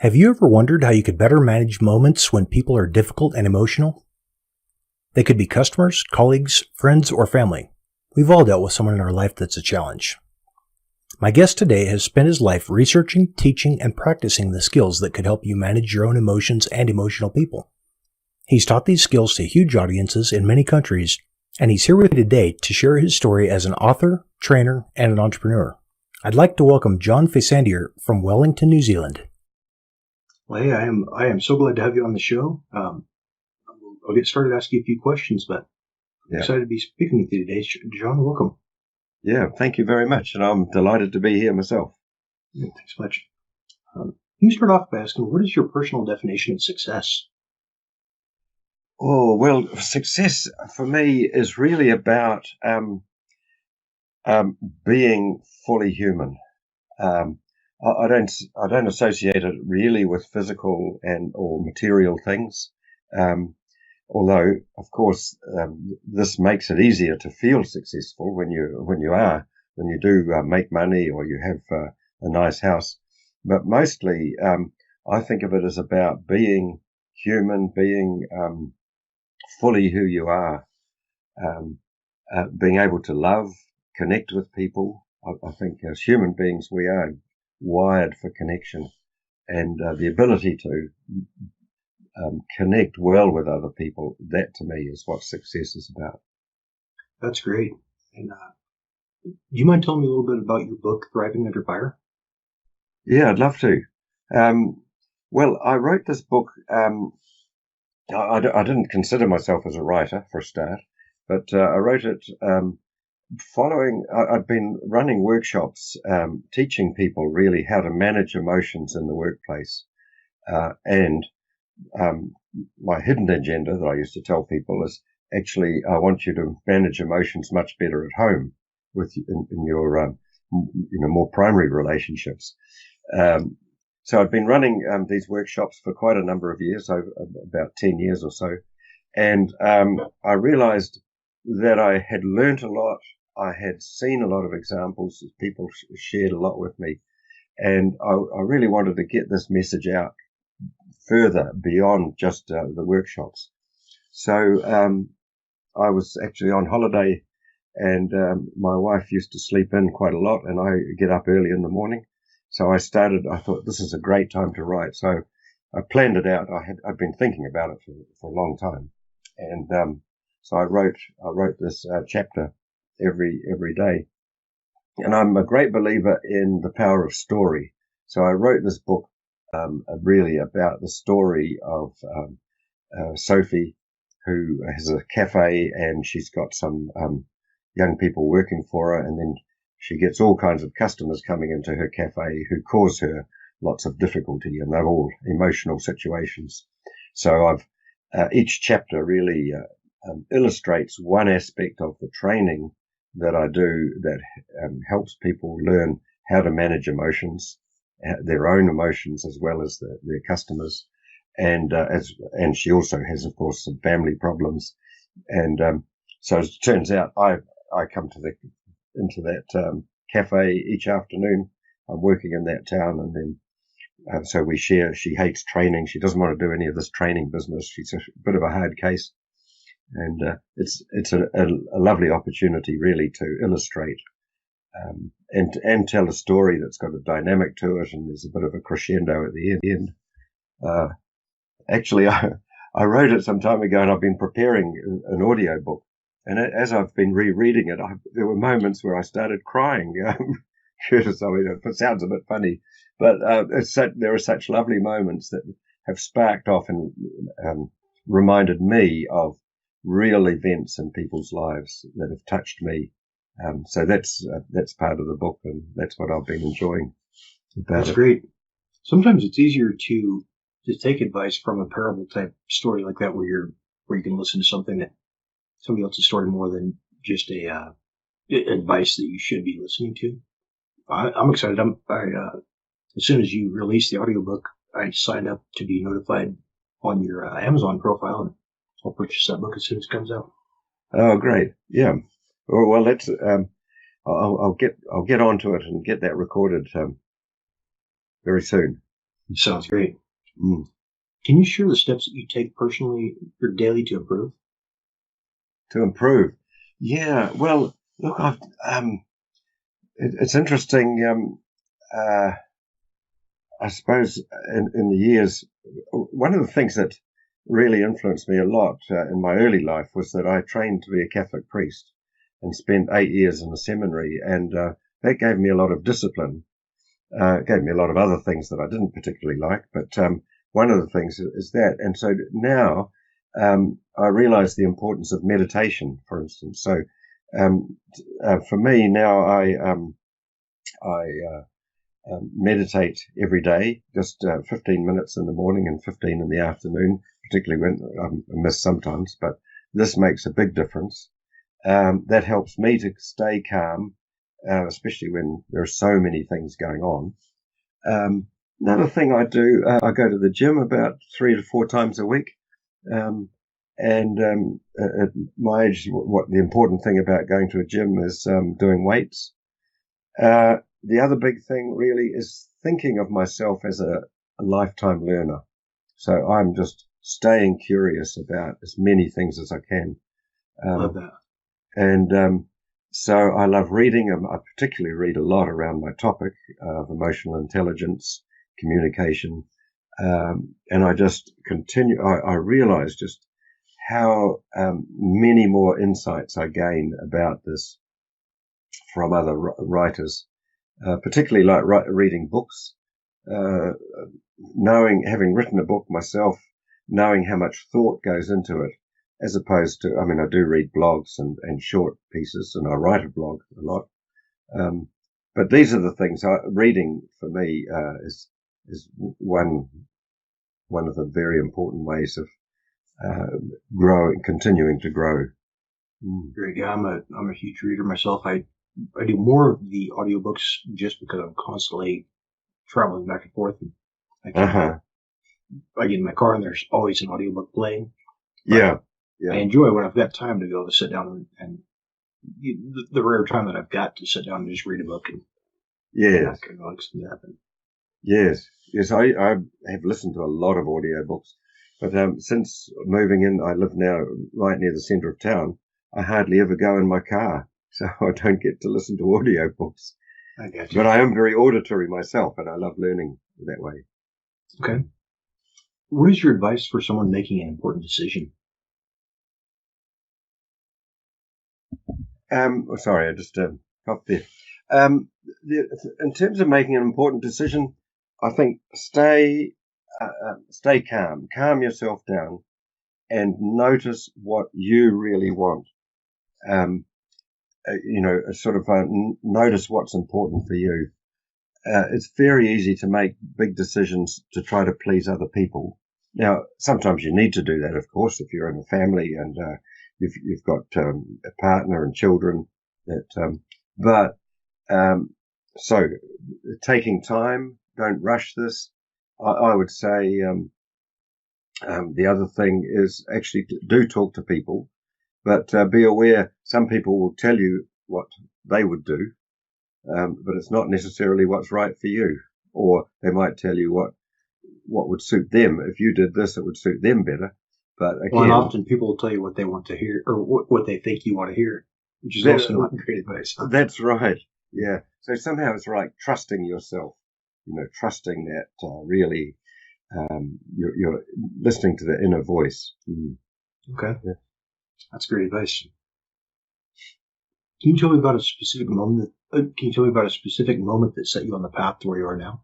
Have you ever wondered how you could better manage moments when people are difficult and emotional? They could be customers, colleagues, friends, or family. We've all dealt with someone in our life that's a challenge. My guest today has spent his life researching, teaching, and practicing the skills that could help you manage your own emotions and emotional people. He's taught these skills to huge audiences in many countries, and he's here with me today to share his story as an author, trainer, and an entrepreneur. I'd like to welcome John Faisandier from Wellington, New Zealand. Well, hey, I am so glad to have you on the show. I'll get started asking you a few questions, but I'm excited to be speaking with you today. John, welcome. Yeah, thank you very much, and I'm delighted to be here myself. Thanks much. Can you start off by asking, what is your personal definition of success? Oh, well, success for me is really about being fully human. I don't associate it really with physical or material things. Although, of course, this makes it easier to feel successful when you do make money or you have a nice house. But mostly, I think of it as about being human, being fully who you are, being able to love, connect with people. I think as human beings, we are wired for connection, and the ability to connect well with other people. That to me is what success is about. That's great. And do you mind telling me a little bit about your book, Thriving Under Fire? Yeah, I'd love to. Well, I wrote this book. I didn't consider myself as a writer for a start, but I wrote it I'd been running workshops, teaching people really how to manage emotions in the workplace. And my hidden agenda that I used to tell people is actually, I want you to manage emotions much better at home in your, more primary relationships. So I've been running these workshops for quite a number of years, over about 10 years or so. And I realized that I had learnt a lot. I had seen a lot of examples. People shared a lot with me. And I really wanted to get this message out further beyond just the workshops. So I was actually on holiday, and my wife used to sleep in quite a lot, and I get up early in the morning. So I thought this is a great time to write. So I planned it out. I'd been thinking about it for a long time. And so I wrote this chapter every day. And I'm a great believer in the power of story. So I wrote this book really about the story of Sophie, who has a cafe, and she's got some young people working for her, and then she gets all kinds of customers coming into her cafe who cause her lots of difficulty, and they're all emotional situations. So each chapter really illustrates one aspect of the training that I do that helps people learn how to manage emotions, their own emotions as well as their customers. And she also has, of course, some family problems. And so as it turns out, I come into that cafe each afternoon. I'm working in that town, and then so we share. She hates training. She doesn't want to do any of this training business. She's a bit of a hard case. And it's a lovely opportunity really to illustrate and tell a story that's got a dynamic to it, and there's a bit of a crescendo at the end. Actually, I wrote it some time ago, and I've been preparing an audio book. And as I've been rereading it, there were moments where I started crying. Curtis, I mean, it sounds a bit funny, but there are such lovely moments that have sparked off and reminded me of real events in people's lives that have touched me. So that's part of the book, and that's what I've been enjoying about That's it. great. Sometimes it's easier to take advice from a parable type story like that, where you can listen to somebody else's story more than just a advice that you should be listening to. I'm excited. As soon as you release the audiobook, I signed up to be notified on your Amazon profile, and I'll purchase that book as soon as it comes out. Oh, great! Yeah. Well, let's. I'll get onto it and get that recorded very soon. Sounds great. Mm. Can you share the steps that you take personally or daily to improve? To improve. Yeah, well, look, it's interesting. I suppose in the years, one of the things that really influenced me a lot in my early life was that I trained to be a Catholic priest and spent 8 years in a seminary, and that gave me a lot of discipline. It gave me a lot of other things that I didn't particularly like, but one of the things is that. And so now I realize the importance of meditation, for instance. So for me now, I meditate every day, just 15 minutes in the morning and 15 in the afternoon, particularly when I miss sometimes, but this makes a big difference. That helps me to stay calm, especially when there are so many things going on. Another thing I do, I go to the gym about 3 to 4 times a week. At my age, what the important thing about going to a gym is doing weights. The other big thing really is thinking of myself as a lifetime learner. So I'm just staying curious about as many things as I can. Love that. And so I love reading. I particularly read a lot around my topic of emotional intelligence, communication. And I just continue. I realize just how many more insights I gain about this from other writers. Particularly like reading books, having written a book myself, knowing how much thought goes into it, as opposed to, I do read blogs and short pieces, and I write a blog a lot. But these are the things. Reading for me is one of the very important ways of continuing to grow. Very good. I'm a huge reader myself. I do more of the audiobooks just because I'm constantly traveling back and forth. And I get in my car and there's always an audiobook playing. Yeah. I enjoy when I've got time to be able to sit down and the rare time that I've got to sit down and just read a book. And yes. I kind of like some of that. Yes. I have listened to a lot of audiobooks, but since moving in, I live now right near the centre of town. I hardly ever go in my car. So I don't get to listen to audiobooks. I got you. But I am very auditory myself, and I love learning that way. Okay. What is your advice for someone making an important decision? Sorry, I just coughed there. In terms of making an important decision, I think stay calm. Calm yourself down and notice what you really want. Notice what's important for you. It's very easy to make big decisions to try to please other people. Now, sometimes you need to do that, of course, if you're in a family and you've got a partner and children. So taking time, don't rush this. I would say the other thing is actually do talk to people. But be aware, some people will tell you what they would do, but it's not necessarily what's right for you. Or they might tell you what would suit them. If you did this, it would suit them better. But again, and often people will tell you what they want to hear or what they think you want to hear, which is also not great advice. That's right. Yeah. So somehow it's like trusting yourself. Trusting that really you're listening to the inner voice. Okay. Yeah. That's great advice. Can you tell me about a specific moment that set you on the path to where you are now?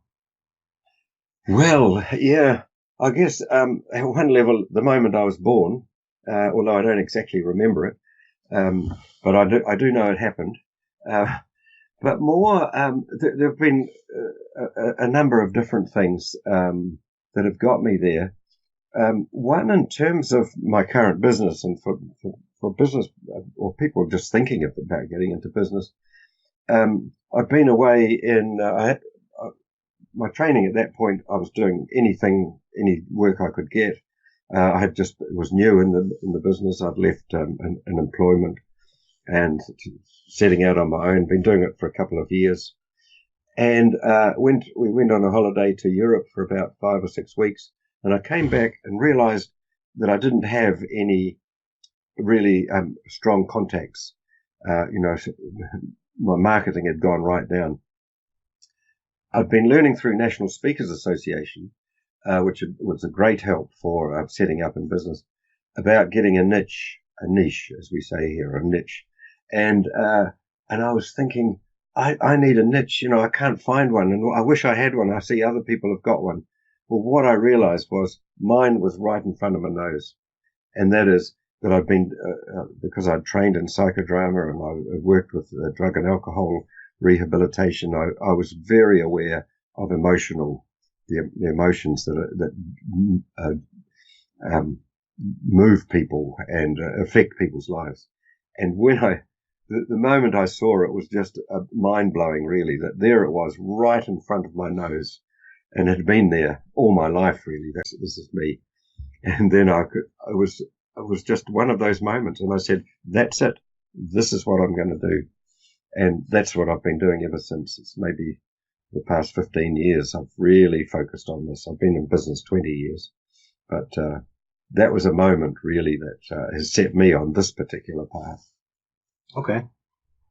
Well, yeah, I guess at one level, the moment I was born, although I don't exactly remember it, but I do know it happened. But more, there have been a number of different things that have got me there. One, in terms of my current business and for business or people just thinking about getting into business, I've been away in my training at that point. I was doing any work I could get. I was new in the business. I'd left an employment and setting out on my own. Been doing it for a couple of years, And we went on a holiday to Europe for about 5 or 6 weeks. And I came back and realized that I didn't have any really strong contacts. My marketing had gone right down. I've been learning through National Speakers Association, which was a great help for setting up in business, about getting a niche, as we say here, a niche. And I was thinking, I need a niche, I can't find one, and I wish I had one. I see other people have got one. Well, what I realized was mine was right in front of my nose. And that is that I've been, because I'd trained in psychodrama and I worked with drug and alcohol rehabilitation, I was very aware of the emotions that move people and affect people's lives. And when the moment I saw it was just mind blowing, really, that there it was right in front of my nose, and it had been there all my life, really. This is me. And then it was just one of those moments, and I said, that's it. This is what I'm going to do. And that's what I've been doing ever since. It's maybe the past 15 years. I've really focused on this. I've been in business 20 years, but that was a moment really that has set me on this particular path. Okay.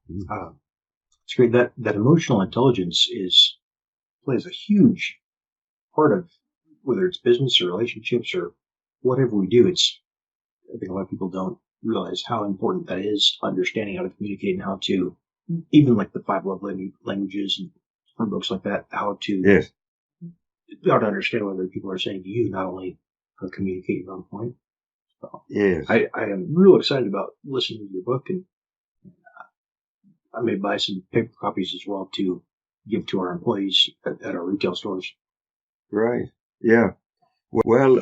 It's great. That emotional intelligence plays a huge part of whether it's business or relationships or whatever we do. I think a lot of people don't realize how important that is, understanding how to communicate and how to, even like the 5 love languages and from books like that, how to understand what other people are saying to you, not only how to communicate your own point. So yes. I am real excited about listening to your book, and I may buy some paper copies as well to give to our employees at our retail stores. Right. Yeah. Well,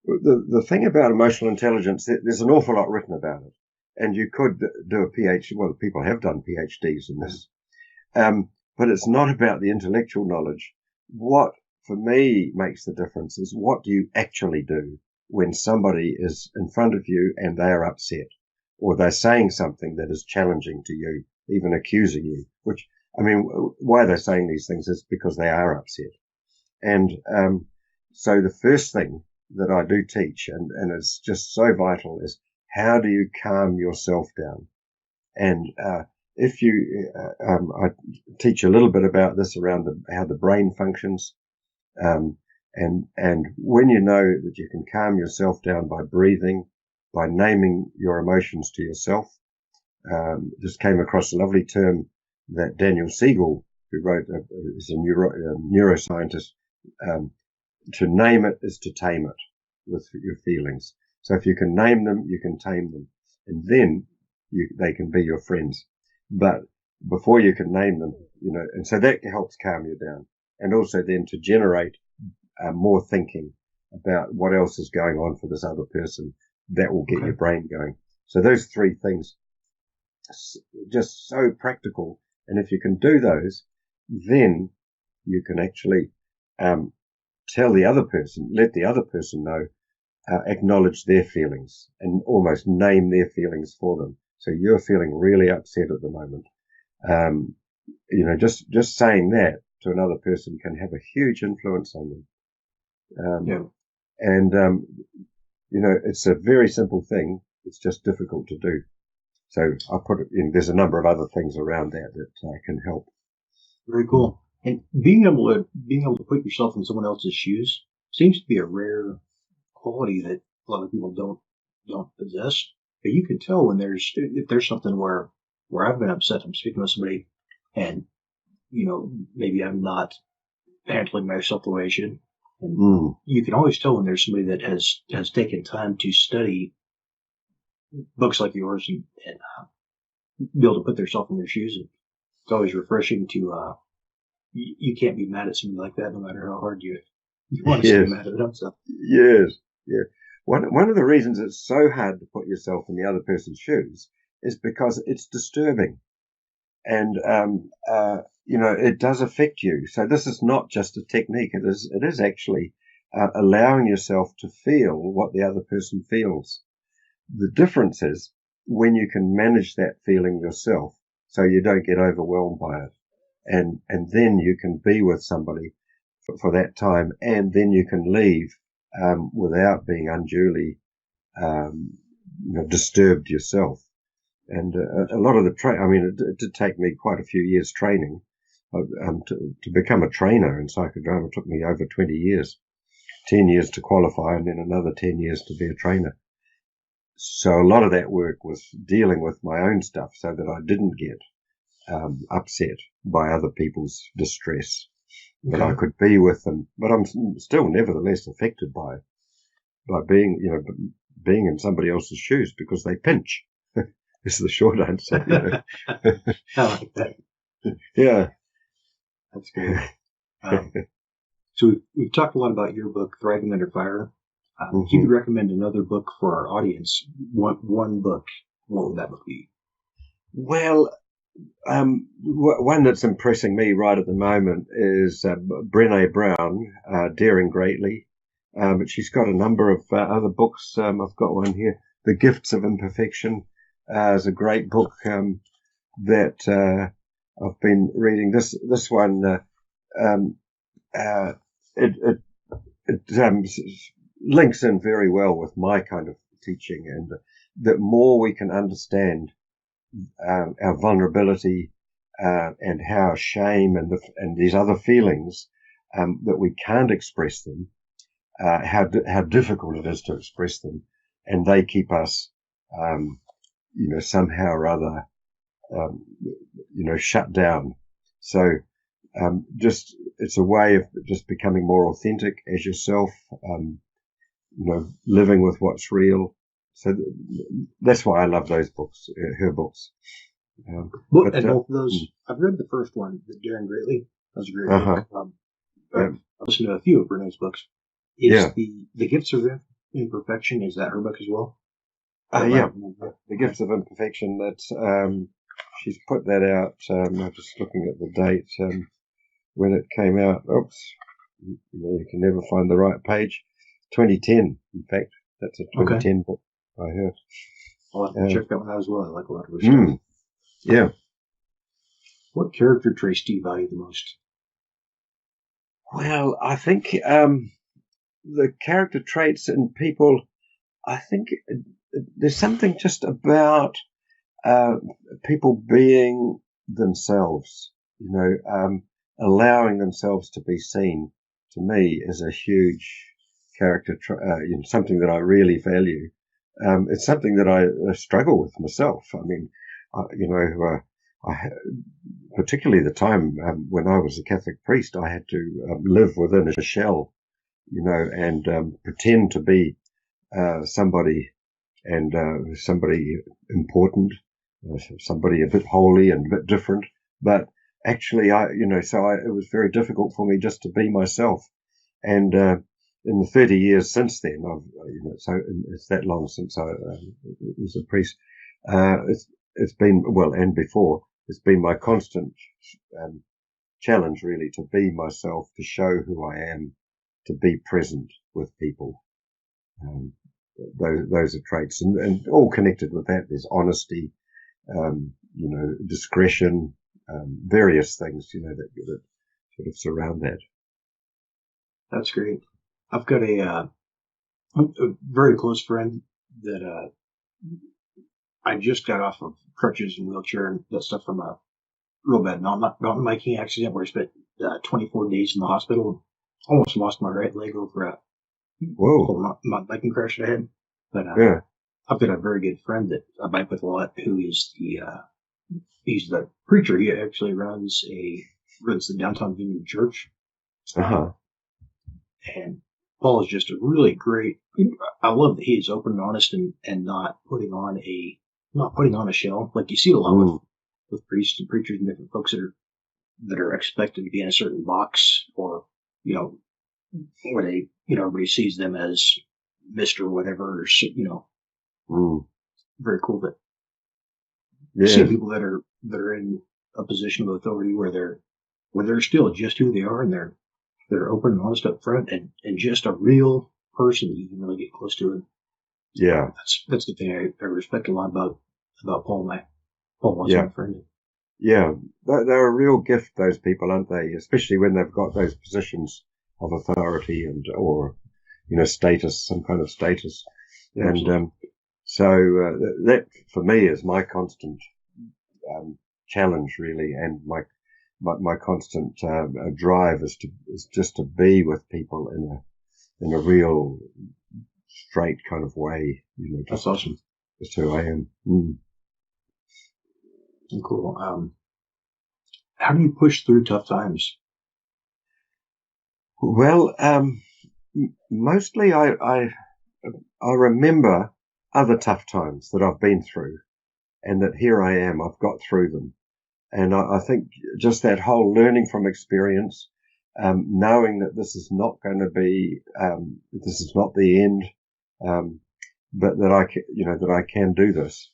the thing about emotional intelligence, there's an awful lot written about it. And you could do a PhD. Well, people have done PhDs in this. But it's not about the intellectual knowledge. What, for me, makes the difference is what do you actually do when somebody is in front of you and they are upset, or they're saying something that is challenging to you, even accusing you, which, why they're saying these things is because they are upset. And so the first thing that I do teach, and it's just so vital, is how do you calm yourself down? And if you, I teach a little bit about this around how the brain functions, and when you know that you can calm yourself down by breathing, by naming your emotions to yourself. Just came across a lovely term that Daniel Siegel, who wrote, is a neuroscientist, to name it is to tame it with your feelings. So if you can name them, you can tame them, and then they can be your friends. But before you can name them, and so that helps calm you down, and also then to generate more thinking about what else is going on for this other person. That will get your brain going. So those 3 things, just so practical. And if you can do those, then you can actually tell the other person, let the other person know, acknowledge their feelings and almost name their feelings for them. So you're feeling really upset at the moment. Just saying that to another person can have a huge influence on them. And it's a very simple thing. It's just difficult to do. So I put it in, there's a number of other things around that can help. Very cool. And being able to put yourself in someone else's shoes seems to be a rare quality that a lot of people don't possess. But you can tell when if there's something where I've been upset, I'm speaking with somebody, and maybe I'm not handling myself the way I should. And you can always tell when there's somebody that has taken time to study books like yours and be able to put themselves in their shoes. And it's always refreshing to, you can't be mad at somebody like that no matter how hard you want to stay mad at them. So. Yes. Yeah. One of the reasons it's so hard to put yourself in the other person's shoes is because it's disturbing. And, it does affect you. So this is not just a technique. It is actually allowing yourself to feel what the other person feels. The difference is when you can manage that feeling yourself. so you don't get overwhelmed by it. And then you can be with somebody for that time, and then you can leave, without being unduly, disturbed yourself. And a lot of it did take me quite a few years training. To become a trainer in psychodrama took me over 20 years, 10 years to qualify, and then another 10 years to be a trainer. So a lot of that work was dealing with my own stuff so that I didn't get upset by other people's distress, that I could be with them. But I'm still nevertheless affected by being in somebody else's shoes, because they pinch. Is the short answer. I like that. Yeah. That's good. So we've talked a lot about your book, Thriving Under Fire. If you could recommend another book for our audience, one book, what would that book be? Well, one that's impressing me right at the moment is Brene Brown, Daring Greatly. But she's got a number of other books. I've got one here, The Gifts of Imperfection. Is a great book that I've been reading. This one it links in very well with my kind of teaching, and the more we can understand our vulnerability and how shame and these other feelings that we can't express them, how difficult it is to express them, and they keep us somehow or other shut down. So it's a way of just becoming more authentic as yourself, living with what's real. So that's why I love those books, her books. And both of those, I've read the first one, Daring Greatly. That was a great book. I've listened to a few of Brene's books. Is the Gifts of Imperfection, is that her book as well? The Gifts of Imperfection. That's she's put that out. I'm just looking at the date when it came out. Oops, you can never find the right page. 2010, in fact. That's a 2010 book by her. I'll have to check that one out as well. I like a lot of her stuff. Yeah. What character traits do you value the most? Well, I think the character traits in people, I think there's something just about people being themselves, allowing themselves to be seen, to me is a huge character, something that I really value. It's something that I struggle with myself. I mean, particularly the time when I was a Catholic priest, I had to live within a shell, and pretend to be somebody, and somebody important, somebody a bit holy and a bit different. But actually, it was very difficult for me just to be myself. And in the 30 years since then, so it's that long since I was a priest. It's been, and before, it's been my constant challenge, really, to be myself, to show who I am, to be present with people. Those are traits, and all connected with that. There's honesty, discretion, various things, that sort of surround that. That's great. I've got a very close friend that I just got off of crutches and wheelchair and that stuff from a real bad mountain biking accident where I spent 24 days in the hospital. Almost lost my right leg over a mountain biking crash that I had. But I've got a very good friend that I bike with a lot, who is he's the preacher. He actually runs the downtown Vineyard Church. And Paul is just a really great. I love that he is open and honest and not putting on a shell like you see a lot with priests and preachers and different folks that are expected to be in a certain box, or where they everybody sees them as Mr. Whatever, or very cool that see people that are in a position of authority where they're still just who they are, and they're open and honest up front, and just a real person that you can really get close to. Yeah. That's the thing I respect a lot about Paul. Paul was my friend. Yeah, they're a real gift, those people, aren't they? Especially when they've got those positions of authority or, status, some kind of status. Yeah, And so that, for me, is my constant challenge, really, and my constant drive is just to be with people in a real straight kind of way. that's awesome. Just who I am. Cool. How do you push through tough times? Well, mostly I remember other tough times that I've been through, and that here I am, I've got through them. And I think just that whole learning from experience, knowing that this is not going to be, this is not the end, but that I can do this.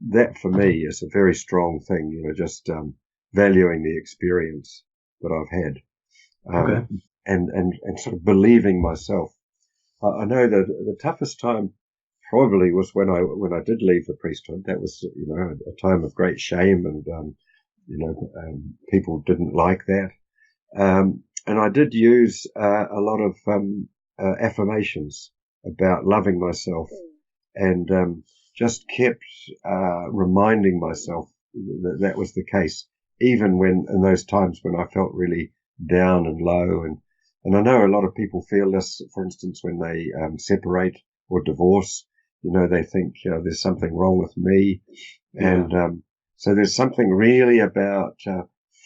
That for me is a very strong thing, just valuing the experience that I've had. Okay. And sort of believing myself. I know that the toughest time probably was when I did leave the priesthood. That was, a time of great shame, and people didn't like that. And I did use a lot of affirmations about loving myself, and just kept reminding myself that that was the case, even when in those times when I felt really down and low. And I know a lot of people feel this, for instance, when they separate or divorce. They think there's something wrong with me. Yeah. And so there's something really about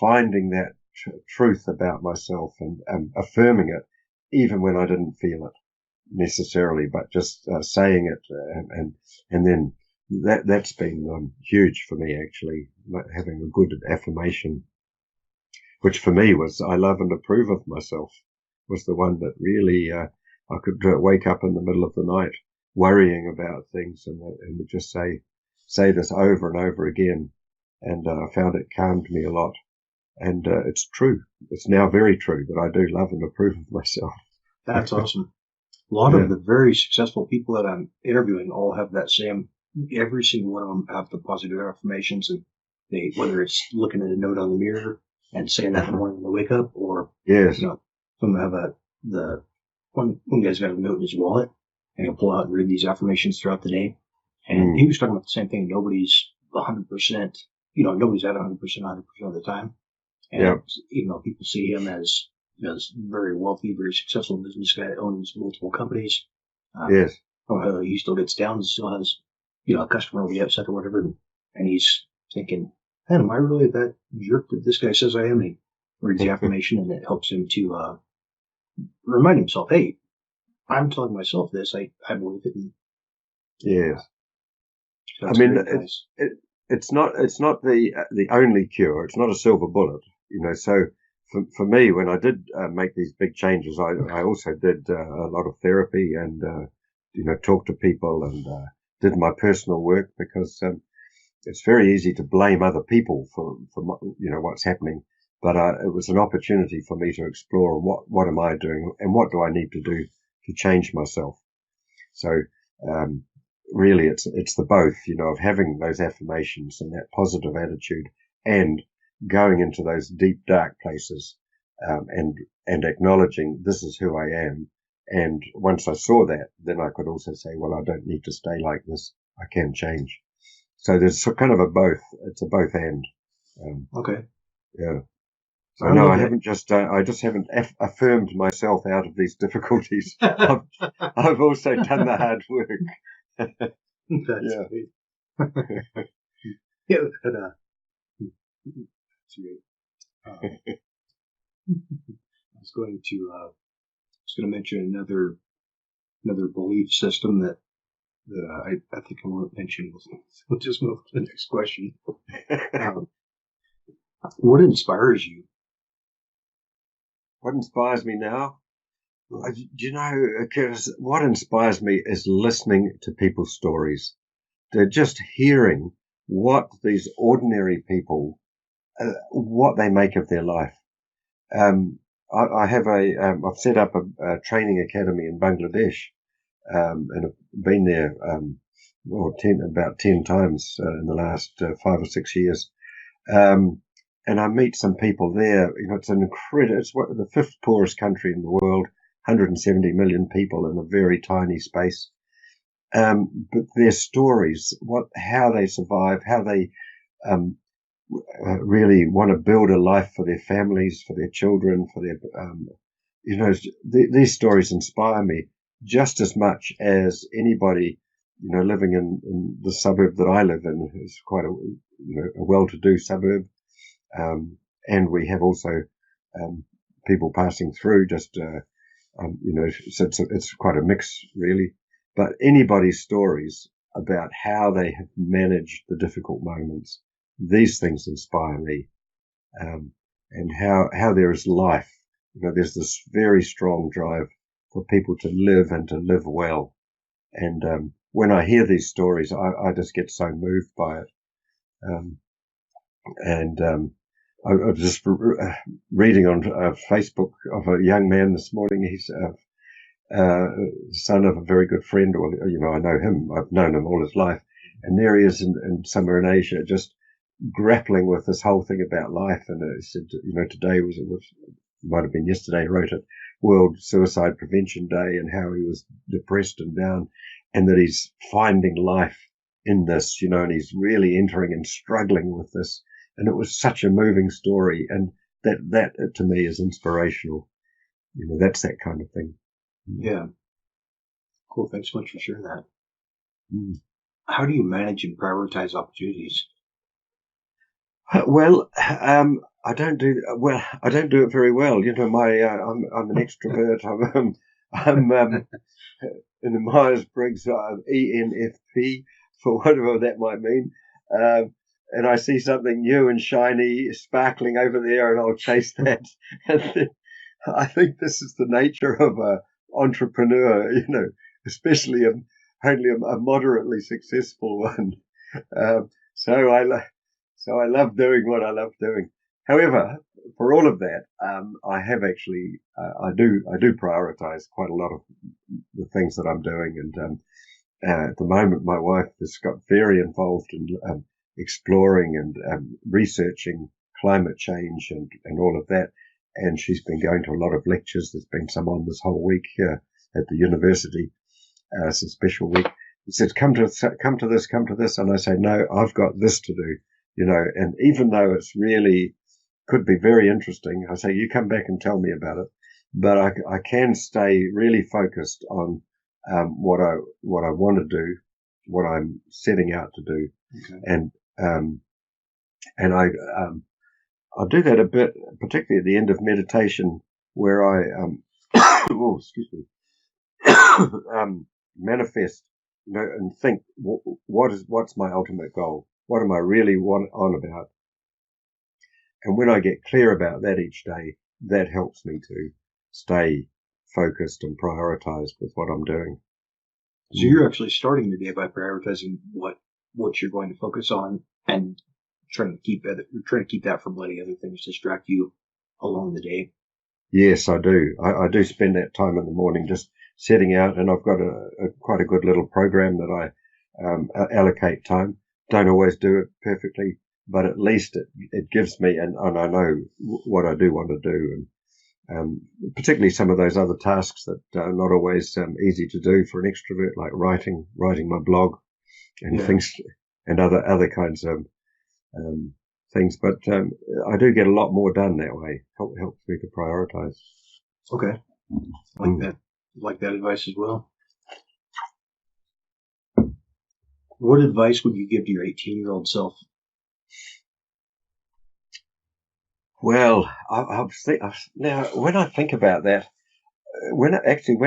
finding that truth about myself and affirming it, even when I didn't feel it necessarily, but just saying it. And then that's been huge for me, actually, having a good affirmation, which for me was I love and approve of myself, was the one that really I could wake up in the middle of the night worrying about things and would just say this over and over again. And I found it calmed me a lot. And it's true. It's now very true that I do love and approve of myself. That's awesome. A lot of the very successful people that I'm interviewing all have that same, every single one of them have the positive affirmations, and whether it's looking at a note on the mirror and saying that in the morning when they wake up, or, yes, some have one guy's got a note in his wallet, and he'll pull out and read these affirmations throughout the day. And he was talking about the same thing. Nobody's 100%, nobody's at 100% of the time. And even though people see him as, this very wealthy, very successful business guy that owns multiple companies, yes, he still gets down and still has, a customer will be upset or whatever. And he's thinking, man, am I really that jerk that this guy says I am? And he reads the affirmation, and it helps him to remind himself, hey, I'm telling myself this. I believe it. Yes. So I mean, it's not the only cure. It's not a silver bullet, So for me, when I did make these big changes, I also did a lot of therapy and talked to people and did my personal work, because it's very easy to blame other people for what's happening. But it was an opportunity for me to explore what am I doing and what do I need to do to change myself. So really, it's the both, of having those affirmations and that positive attitude, and going into those deep dark places and acknowledging this is who I am. And once I saw that, then I could also say, well, I don't need to stay like this. I can change. So there's kind of a both. It's a both and. Okay. Yeah. So no, I just haven't affirmed myself out of these difficulties. I've also done the hard work. That's great. But, that's great. I was going to mention another belief system that I think I won't mention. We'll just move to the next question. What inspires you? What inspires me now? Curtis, what inspires me is listening to people's stories. They're just hearing what these ordinary people, what they make of their life. I've set up a training academy in Bangladesh, and I've been there about 10 times in the last 5 or 6 years. And I meet some people there. It's an incredible, it's the fifth poorest country in the world, 170 million people in a very tiny space. But their stories, how they survive, how they really want to build a life for their families, for their children, for their, these stories inspire me just as much as anybody, living in the suburb that I live in. Is quite a well-to-do suburb. And we have also people passing through. So it's quite a mix, really. But anybody's stories about how they have managed the difficult moments, these things inspire me. And how there is life. There's this very strong drive for people to live and to live well. And when I hear these stories, I just get so moved by it. I was just reading on Facebook of a young man this morning. He's son of a very good friend, or I know him. I've known him all his life, and there he is in somewhere in Asia, just grappling with this whole thing about life. And he said, today might have been yesterday. He wrote it, World Suicide Prevention Day, and how he was depressed and down, and that he's finding life in this, and he's really entering and struggling with this. And it was such a moving story, and that to me is inspirational. That's that kind of thing. Yeah. Cool. Thanks so much for sharing that. Mm. How do you manage and prioritize opportunities? Well, I don't do it very well. I'm an extrovert. I'm in the Myers-Briggs ENFP, for whatever that might mean. And I see something new and shiny sparkling over there, and I'll chase that. And I think this is the nature of an entrepreneur, especially only a moderately successful one. So I love doing what I love doing. However, for all of that, I have actually, I do prioritize quite a lot of the things that I'm doing. And at the moment, my wife has got very involved in exploring and researching climate change and all of that. And she's been going to a lot of lectures. There's been some on this whole week here at the university. It's a special week. He says, come to this. And I say, no, I've got this to do, and even though it's really could be very interesting, I say, you come back and tell me about it. But I can stay really focused on what I want to do, what I'm setting out to do. Okay. And I'll do that a bit, particularly at the end of meditation, where I manifest, and think, what's my ultimate goal? What am I really on about? And when I get clear about that each day, that helps me to stay focused and prioritized with what I'm doing. So you're actually starting your day by prioritizing what you're going to focus on, and trying to keep that from letting other things distract you along the day. Yes, I do. I do spend that time in the morning just setting out, and I've got quite a good little program that I allocate time. Don't always do it perfectly, but at least it gives me, and I know what I do want to do, and particularly some of those other tasks that are not always easy to do for an extrovert, like writing my blog and things, and other kinds of things. But I do get a lot more done that way. Helps me to prioritize. Okay. Like that advice as well. What advice would you give to your 18-year-old self? Well, now when I think about that, when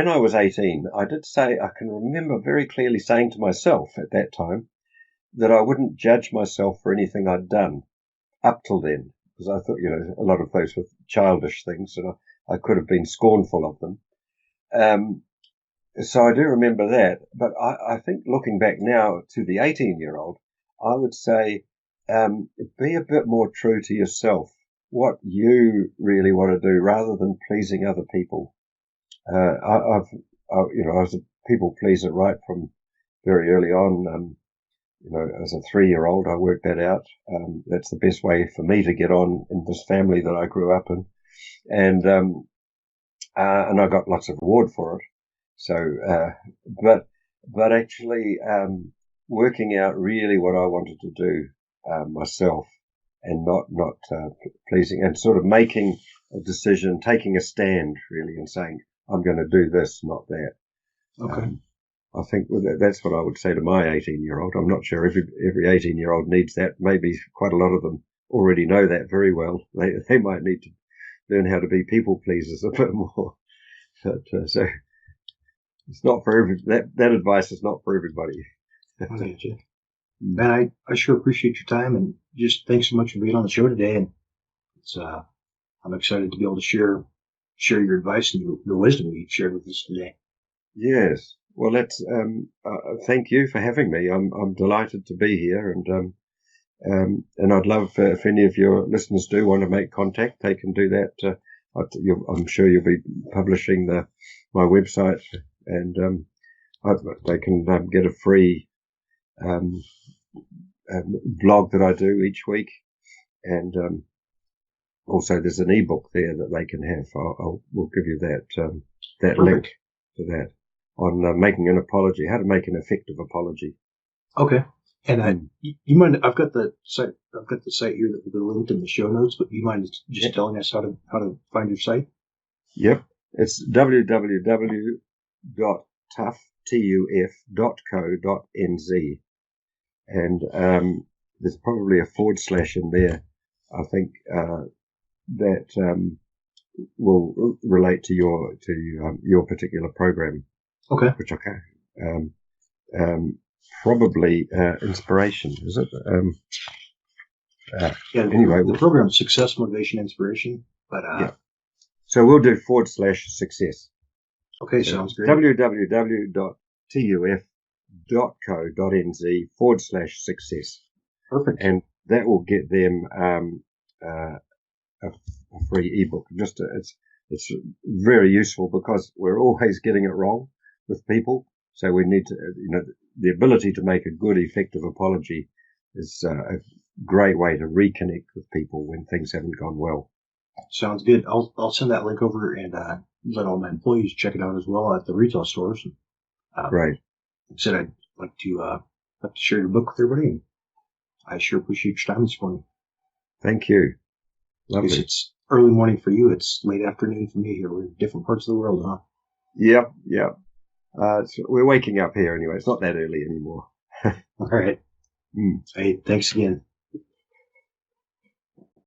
I was 18, I did say, I can remember very clearly saying to myself at that time that I wouldn't judge myself for anything I'd done up till then, because I thought, a lot of those were childish things, and I could have been scornful of them. So I do remember that, but I think looking back now to the 18-year-old, I would say, be a bit more true to yourself, what you really want to do, rather than pleasing other people. I was a people pleaser right from very early on. As a 3-year-old, I worked that out. That's the best way for me to get on in this family that I grew up in, and I got lots of reward for it. So, but actually, working out really what I wanted to do myself, and not pleasing, and sort of making a decision, taking a stand really, and saying I'm going to do this, not that. Okay. I think that's what I would say to my 18-year-old. I'm not sure every 18-year-old needs that. Maybe quite a lot of them already know that very well. They might need to learn how to be people pleasers a bit more. But so it's not for that advice is not for everybody. Thank you. Man, I sure appreciate your time, and just thanks so much for being on the show today. And it's I'm excited to be able to share your advice and the wisdom you shared with us today. Yes. Well, that's thank you for having me. I'm delighted to be here, and I'd love if any of your listeners do want to make contact, they can do that. I'm sure you'll be publishing my website, and they can get a free blog that I do each week, and also there's an ebook there that they can have. We'll give you that link to that on making an apology, how to make an effective apology. Okay. And you mind? I've got the site here that will be linked in the show notes. But you mind just telling us how to find your site? Yep, it's www.tuf.co.nz, and there's probably a / in there. I think that will relate to your particular program. Okay. Which I can. Probably inspiration, is it? Anyway, the program is Success, Motivation, Inspiration. But yeah. So we'll do / success. Okay, sounds great. www.tuf.co.nz / success. Perfect. And that will get them a free ebook. It's very useful because we're always getting it wrong with people. So we need to, the ability to make a good, effective apology is a great way to reconnect with people when things haven't gone well. Sounds good. I'll send that link over and let all my employees check it out as well at the retail stores. Great. Like I said, I'd like to share your book with everybody, and I sure appreciate your time this morning. Thank you. Lovely. It's early morning for you. It's late afternoon for me here. We're in different parts of the world, huh? Yep. We're waking up here anyway. It's not that early anymore. All right. Hey, thanks again.